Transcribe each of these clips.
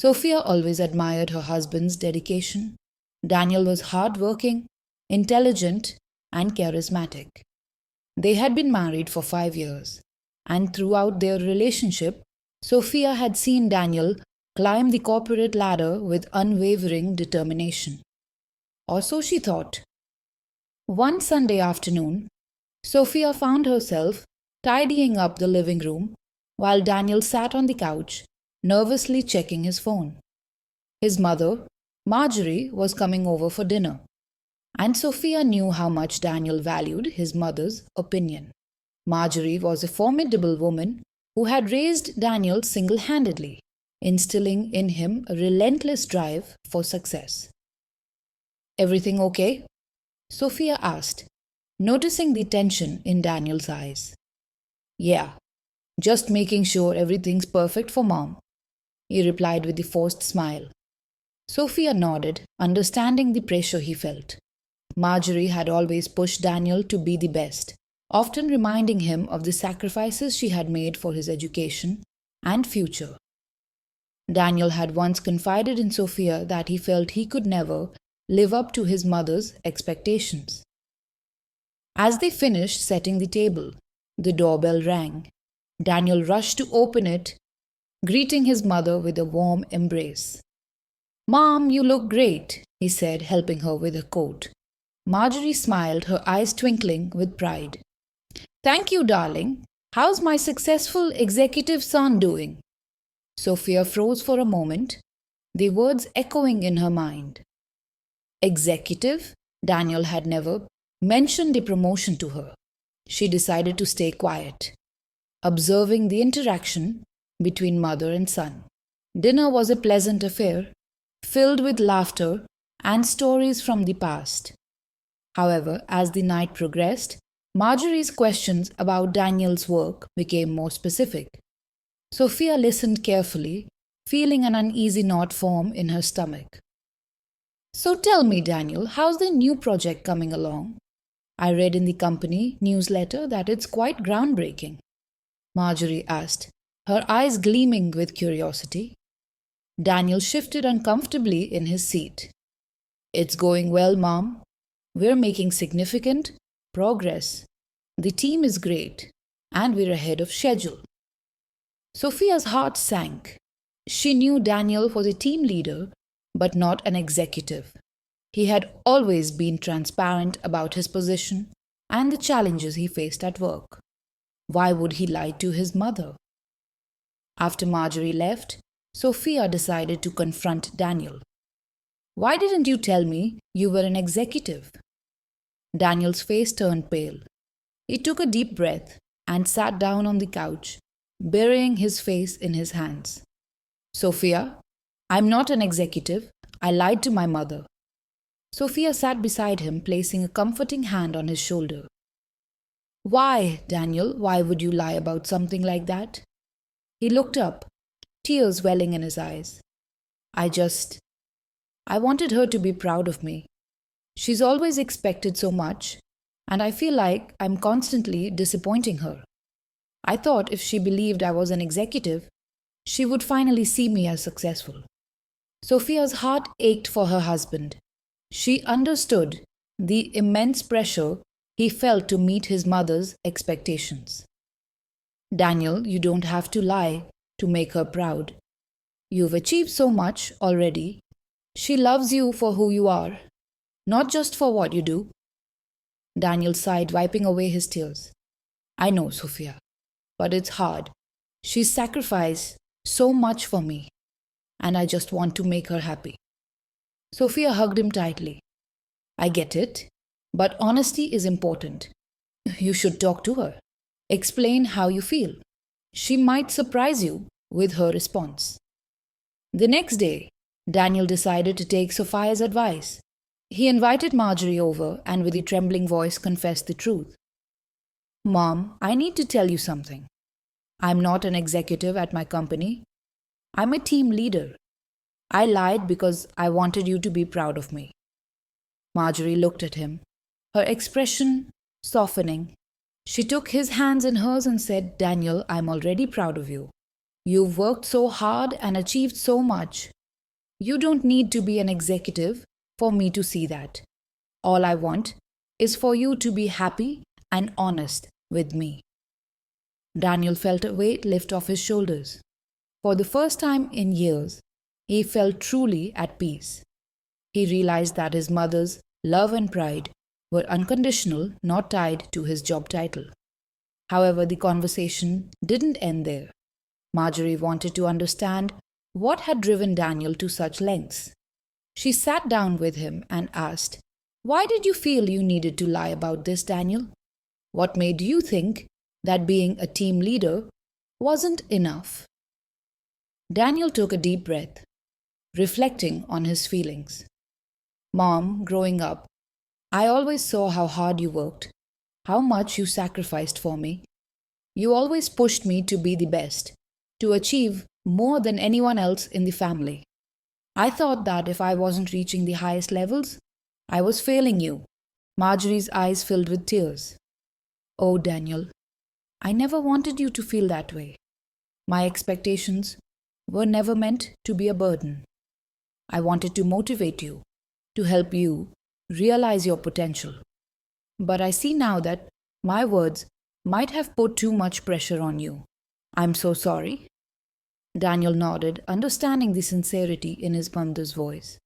Sophia always admired her husband's dedication. Daniel was hardworking, intelligent, and charismatic. They had been married for 5 years, and throughout their relationship, Sophia had seen Daniel climb the corporate ladder with unwavering determination. Or so she thought. One Sunday afternoon, Sophia found herself tidying up the living room while Daniel sat on the couch, nervously checking his phone. His mother, Marjorie, was coming over for dinner, and Sophia knew how much Daniel valued his mother's opinion. Marjorie was a formidable woman who had raised Daniel single handedly, instilling in him a relentless drive for success. "Everything okay?" Sophia asked, noticing the tension in Daniel's eyes. "Yeah, just making sure everything's perfect for Mom," he replied with a forced smile. Sophia nodded, understanding the pressure he felt. Marjorie had always pushed Daniel to be the best, often reminding him of the sacrifices she had made for his education and future. Daniel had once confided in Sophia that he felt he could never live up to his mother's expectations. As they finished setting the table, the doorbell rang. Daniel rushed to open it, greeting his mother with a warm embrace. "Mom, you look great," he said, helping her with her coat. Marjorie smiled, her eyes twinkling with pride. "Thank you, darling. How's my successful executive son doing?" Sophia froze for a moment, the words echoing in her mind. Executive? Daniel had never mentioned a promotion to her. She decided to stay quiet, observing the interaction between mother and son. Dinner was a pleasant affair, filled with laughter and stories from the past. However, as the night progressed, Marjorie's questions about Daniel's work became more specific. Sophia listened carefully, feeling an uneasy knot form in her stomach. "So tell me, Daniel, how's the new project coming along? I read in the company newsletter that it's quite groundbreaking," Marjorie asked, her eyes gleaming with curiosity. Daniel shifted uncomfortably in his seat. "It's going well, Mom. We're making significant progress. The team is great, and we're ahead of schedule." Sophia's heart sank. She knew Daniel was a team leader, but not an executive. He had always been transparent about his position and the challenges he faced at work. Why would he lie to his mother? After Marjorie left, Sophia decided to confront Daniel. "Why didn't you tell me you were an executive?" Daniel's face turned pale. He took a deep breath and sat down on the couch, burying his face in his hands. "Sophia, I'm not an executive. I lied to my mother." Sophia sat beside him, placing a comforting hand on his shoulder. "Why, Daniel, why would you lie about something like that?" He looked up, tears welling in his eyes. I wanted her to be proud of me. She's always expected so much, and I feel like I'm constantly disappointing her. I thought if she believed I was an executive, she would finally see me as successful." Sophia's heart ached for her husband. She understood the immense pressure he felt to meet his mother's expectations. "Daniel, you don't have to lie to make her proud. You've achieved so much already. She loves you for who you are, not just for what you do." Daniel sighed, wiping away his tears. "I know, Sophia, but it's hard. She's sacrificed so much for me, and I just want to make her happy." Sophia hugged him tightly. "I get it, but honesty is important. You should talk to her. Explain how you feel. She might surprise you with her response." The next day, Daniel decided to take Sophia's advice. He invited Marjorie over and with a trembling voice confessed the truth. "Mom, I need to tell you something. I'm not an executive at my company. I'm a team leader. I lied because I wanted you to be proud of me." Marjorie looked at him, her expression softening. She took his hands in hers and said, "Daniel, I'm already proud of you. You've worked so hard and achieved so much. You don't need to be an executive for me to see that. All I want is for you to be happy and honest with me." Daniel felt a weight lift off his shoulders. For the first time in years, he felt truly at peace. He realized that his mother's love and pride were unconditional, not tied to his job title. However, the conversation didn't end there. Marjorie wanted to understand what had driven Daniel to such lengths. She sat down with him and asked, "Why did you feel you needed to lie about this, Daniel? What made you think that being a team leader wasn't enough?" Daniel took a deep breath, reflecting on his feelings. "Mom, growing up, I always saw how hard you worked, how much you sacrificed for me. You always pushed me to be the best, to achieve more than anyone else in the family. I thought that if I wasn't reaching the highest levels, I was failing you." Marjorie's eyes filled with tears. "Oh, Daniel, I never wanted you to feel that way. My expectations were never meant to be a burden. I wanted to motivate you, to help you realize your potential. But I see now that my words might have put too much pressure on you. I'm so sorry." Daniel nodded, understanding the sincerity in his mother's voice.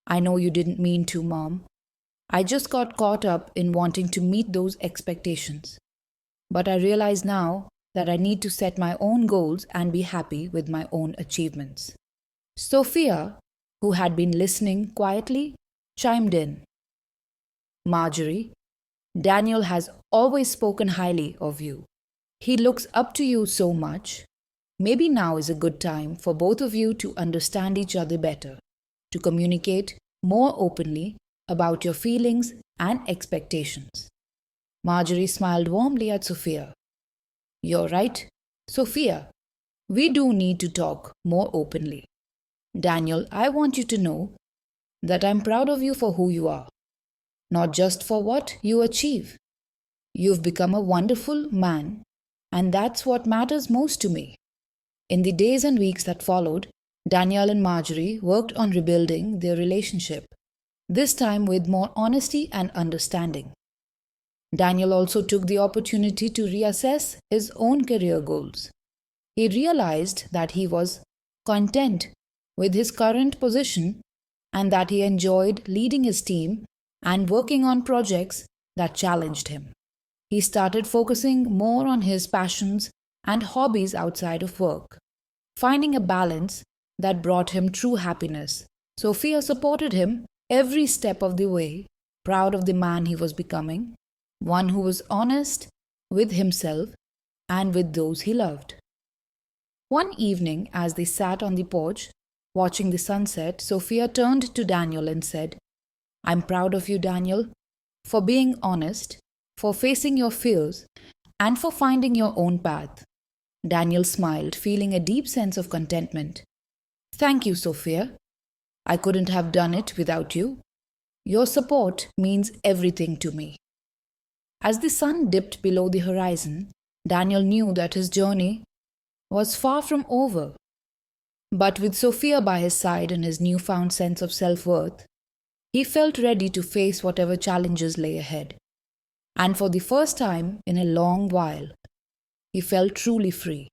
"I know you didn't mean to, Mom. I just got caught up in wanting to meet those expectations. But I realize now that I need to set my own goals and be happy with my own achievements." Sophia, who had been listening quietly, chimed in. "Marjorie, Daniel has always spoken highly of you. He looks up to you so much. Maybe now is a good time for both of you to understand each other better, to communicate more openly about your feelings and expectations." Marjorie smiled warmly at Sophia. "You're right, Sophia. We do need to talk more openly. Daniel, I want you to know that I'm proud of you for who you are, not just for what you achieve. You've become a wonderful man, and that's what matters most to me." In the days and weeks that followed, Daniel and Marjorie worked on rebuilding their relationship, this time with more honesty and understanding. Daniel also took the opportunity to reassess his own career goals. He realized that he was content with his current position and that he enjoyed leading his team and working on projects that challenged him. He started focusing more on his passions and hobbies outside of work, finding a balance that brought him true happiness. Sophia supported him every step of the way, proud of the man he was becoming, one who was honest with himself and with those he loved. One evening, as they sat on the porch, watching the sunset, Sophia turned to Daniel and said, "I'm proud of you, Daniel, for being honest, for facing your fears, and for finding your own path." Daniel smiled, feeling a deep sense of contentment. "Thank you, Sophia. I couldn't have done it without you. Your support means everything to me." As the sun dipped below the horizon, Daniel knew that his journey was far from over. But with Sophia by his side and his newfound sense of self-worth, he felt ready to face whatever challenges lay ahead. And for the first time in a long while, he felt truly free.